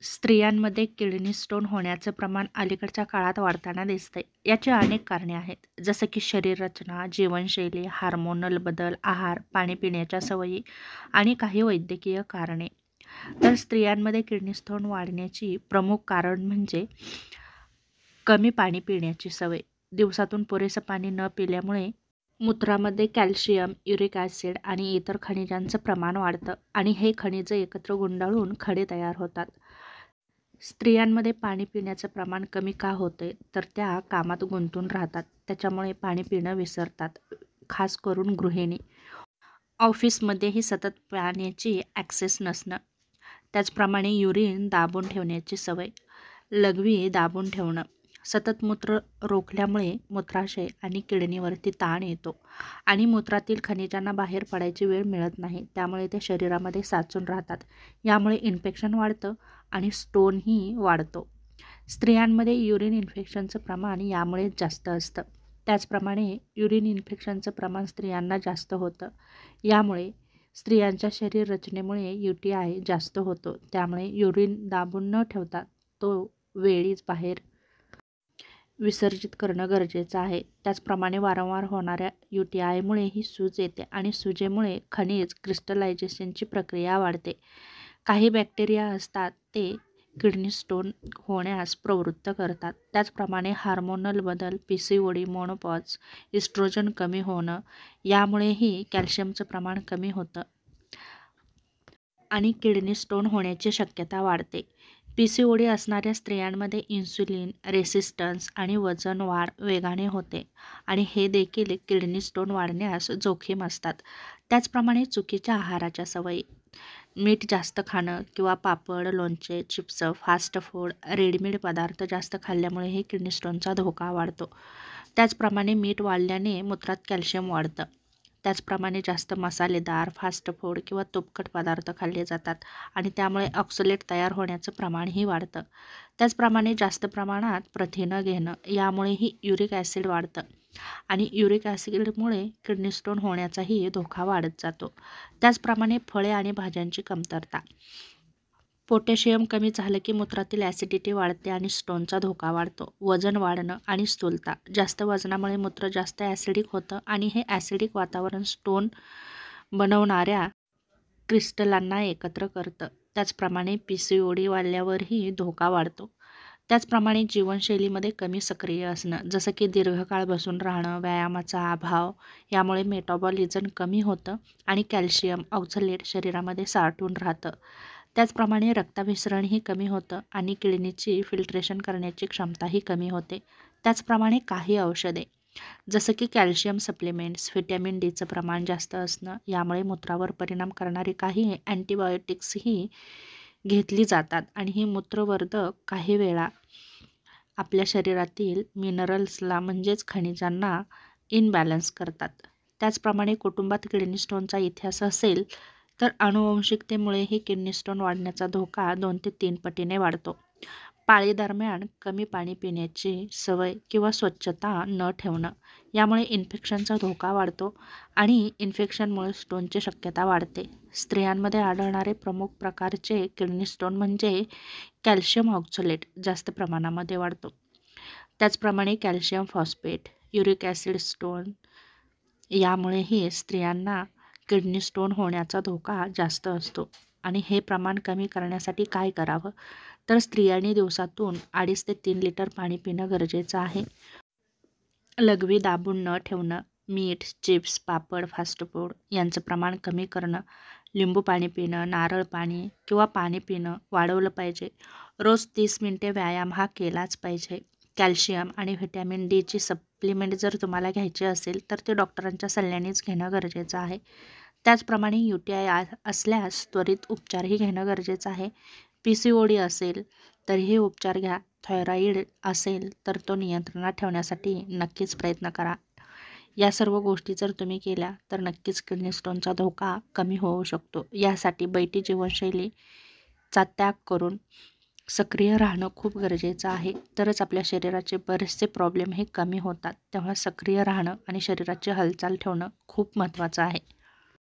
स्त्रियांमध्ये kidney stone होण्याचं प्रमाण अलीकडच्या काळात वाढताना दिसतंय. याची अनेक कारणे आहेत, जसं की शरीर रचना, जीवनशैली, हार्मोनल बदल, आहार, पाणी पिण्याच्या सवयी आणि काही वैद्यकीय कारणे. तर स्त्रियांमध्ये किडनी स्टोन वाढण्याची प्रमुख कारण म्हणजे कमी पाणी पिण्याची सवय. दिवसातून पुरेसं पाणी न पिल्यामुळे मूत्रामध्ये कॅल्शियम, युरिक ॲसिड आणि इतर खनिजांचं प्रमाण वाढतं आणि हे खनिजं एकत्र गुंडाळून खडे तयार होतात. स्त्रियांमध्ये पाणी पिण्याचं प्रमाण कमी का होते, तर त्या कामात गुंतून राहतात. त्याच्यामुळे पाणी पिणं विसरतात, खास करून गृहिणी. ऑफिसमध्येही सतत पाण्याची ॲक्सेस नसणं. त्याचप्रमाणे युरिन दाबून ठेवण्याची सवय, लघवी दाबून ठेवणं. सतत मूत्र रोखल्यामुळे मूत्राशय आणि किडनीवरती ताण येतो आणि मूत्रातील खनिजांना बाहेर पडायची वेळ मिळत नाही. त्यामुळे ते शरीरामध्ये साचून राहतात. यामुळे इन्फेक्शन वाढतं आणि स्टोनही वाढतो. स्त्रियांमध्ये युरिन इन्फेक्शनचं प्रमाण यामुळे जास्त असतं. त्याचप्रमाणे युरिन इन्फेक्शनचं प्रमाण स्त्रियांना जास्त होतं. यामुळे स्त्रियांच्या शरीर रचनेमुळे UTI जास्त होतो. त्यामुळे युरिन दाबून न ठेवता तो वेळीच बाहेर विसर्जित करणं गरजेचं आहे. त्याचप्रमाणे वारंवार होणाऱ्या UTIमुळे ही सूज येते आणि सुजेमुळे खनिज क्रिस्टलायझेशनची प्रक्रिया वाढते. काही बॅक्टेरिया असतात ते किडनी स्टोन होण्यास प्रवृत्त करतात. त्याचप्रमाणे हार्मोनल बदल, PCOD, मोनोपॉज, इस्ट्रोजन कमी होणं यामुळेही कॅल्शियमचं प्रमाण कमी होतं आणि किडनी स्टोन होण्याची शक्यता वाढते. PCOD असणाऱ्या स्त्रियांमध्ये इन्सुलिन रेसिस्टन्स आणि वजन वाढ वेगाने होते आणि हे देखील किडनी स्टोन वाढण्यास जोखीम असतात. त्याचप्रमाणे चुकीच्या आहाराच्या सवयी, मीठ जास्त खाणं किंवा पापड, लोणचे, चिप्स, फास्ट फूड, रेडीमेड पदार्थ जास्त खाल्ल्यामुळेही किडनी स्टोनचा धोका वाढतो. त्याचप्रमाणे मीठ वाढल्याने मूत्रात कॅल्शियम वाढतं. त्याचप्रमाणे जास्त मसालेदार, फास्ट फूड किंवा तुपकट पदार्थ खाल्ले जातात आणि त्यामुळे ऑक्सलेट तयार होण्याचं प्रमाणही वाढतं. त्याचप्रमाणे जास्त प्रमाणात प्रथिनं घेणं यामुळेही युरिक ॲसिड वाढतं आणि युरिक ॲसिडमुळे किडनी स्टोन होण्याचाही धोका वाढत जातो. त्याचप्रमाणे फळे आणि भाज्यांची कमतरता, पोटॅशियम कमी झालं की मूत्रातील ॲसिडिटी वाढते आणि स्टोनचा धोका वाढतो. वजन वाढणं आणि स्थूलता, जास्त वजनामुळे मूत्र जास्त ॲसिडिक होतं आणि हे ॲसिडिक वातावरण स्टोन बनवणाऱ्या क्रिस्टलांना एकत्र करतं. त्याचप्रमाणे PCOD वाढल्यावरही धोका वाढतो. त्याचप्रमाणे जीवनशैलीमध्ये कमी सक्रिय असणं, जसं की दीर्घकाळ बसून राहणं, व्यायामाचा अभाव यामुळे मेटाबॉलिझम कमी होतं आणि कॅल्शियम ऑक्झलेट शरीरामध्ये साठून राहतं. त्याचप्रमाणे रक्ताभिसरणही कमी होतं आणि किडनीची फिल्ट्रेशन करण्याची क्षमताही कमी होते. त्याचप्रमाणे काही औषधे, जसं की कॅल्शियम सप्लिमेंट्स, व्हिटॅमिन Dचं प्रमाण जास्त असणं यामुळे मूत्रावर परिणाम करणारी काही अँटीबायोटिक्सही घेतली जातात आणि ही मूत्रवर्धक काही वेळा आपल्या शरीरातील मिनरल्सला म्हणजेच खनिजांना इनबॅलन्स करतात. त्याचप्रमाणे कुटुंबात किडनी स्टोनचा इतिहास असेल तर आनुवंशिकतेमुळेही किडनी स्टोन वाढण्याचा धोका 2 ते 3 पटीने वाढतो. पाळीदरम्यान कमी पाणी पिण्याची सवय किंवा स्वच्छता न ठेवणं यामुळे इन्फेक्शनचा धोका वाढतो आणि इन्फेक्शनमुळे स्टोनची शक्यता वाढते. स्त्रियांमध्ये आढळणारे प्रमुख प्रकारचे किडनी स्टोन म्हणजे कॅल्शियम ऑक्झलेट जास्त प्रमाणामध्ये वाढतो. त्याचप्रमाणे calcium phosphate, uric acid stone यामुळेही स्त्रियांना किडनी स्टोन होण्याचा धोका जास्त असतो. आणि हे प्रमाण कमी करण्यासाठी काय करावं, तर स्त्रियांनी दिवसातून 2.5 ते 3 लिटर पाणी पिणं गरजेचं आहे. लघवी दाबून न ठेवणं, मीठ, चिप्स, पापड, फास्ट फूड यांचं प्रमाण कमी करणं, लिंबू पाणी पिणं, नारळ पाणी किंवा पाणी पिणं वाढवलं पाहिजे. रोज 30 मिनिटे व्यायाम हा केलाच पाहिजे. कॅल्शियम आणि व्हिटॅमिन Dची सप्लिमेंट जर तुम्हाला घ्यायची असेल तर ते डॉक्टरांच्या सल्ल्यानेच घेणं गरजेचं आहे. त्याचप्रमाणे UTI असल्यास त्वरित उपचारही घेणं गरजेचं आहे. PCOD असेल तरीही उपचार घ्या. थायरॉईड असेल तर तो नियंत्रणात ठेवण्यासाठी नक्कीच प्रयत्न करा. या सर्व गोष्टी जर तुम्ही केल्या तर नक्कीच किडनी स्टोनचा धोका कमी होऊ शकतो. यासाठी बैठी जीवनशैलीचा त्याग करून सक्रिय राहणं खूप गरजेचं आहे. तरच आपल्या शरीराचे बरेचसे प्रॉब्लेम हे कमी होतात. तेव्हा सक्रिय राहणं आणि शरीराची हालचाल ठेवणं खूप महत्त्वाचं आहे.